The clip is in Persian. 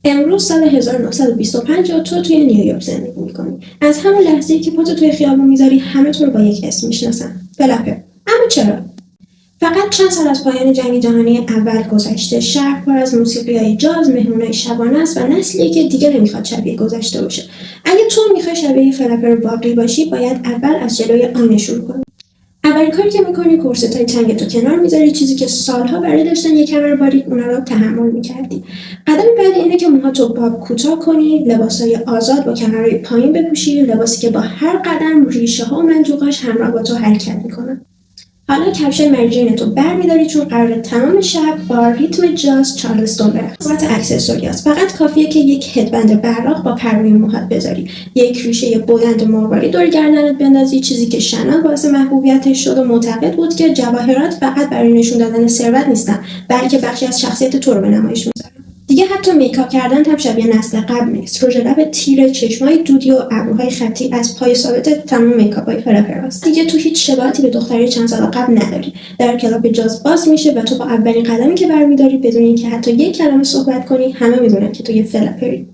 امروز سال 1925 تو توی نیویورک زندگی میکنی. از همون لحظه‌ای که پاتو توی خیابون میذاری همه تو رو با یک اسم میشناسن. فلپر. اما چرا؟ فقط چند سال از پایان جنگ جهانی اول گذشته. شهر پر از موسیقی‌های جاز، مهمونای شبانه است و نسلی که دیگه نمیخواد شبیه گذشته باشه. اگه تو میخوای شبیه فلپر واقعی باشی، باید اول از جلوی آینه شروع کنی. اولین کاری که میکنی کورستای تنگتو کنار میذاری، چیزی که سالها برای داشتن یک کمر باریک اونا رو تحمل میکردی. قدم بعدی اینه که موهاتو باب کوتاه کنی، لباسای آزاد با کمرهای پایین بپوشی، لباسی که با هر قدم ریشه ها و منجوقاش همراه با تو حرکت میکنن. حالا کفش مریجین تو برمیداری، چون قراره تمام شب با ریتم جاز چارلستون برقصی. صحبت اکسسوریاست. فقط کافیه که یک هدبند براق با پر روی موهات بذاری، یک ریشه بلند مرواری دور گردنت بندازی، چیزی که شنل باعث محبوبیتش شد و معتقد بود که جواهرات فقط برای نشون دادن ثروت نیستن، بلکه بخشی از شخصیت تو رو به نمایش میذارن. دیگه حتی میکاپ کردن هم شبیه نسل قبل نیست. رژ لب تیره، چشمای دودی و ابروهای خطی از پای ثابت تمام میکاپای فلپر است. دیگه تو هیچ شباهتی به دختری چند سال قبل نداری. در کلاب جاز باز میشه و تو با اولین قدمی که برمیداری بدون اینکه حتی یک کلمه صحبت کنی، همه میدونن که تو یه فلپری.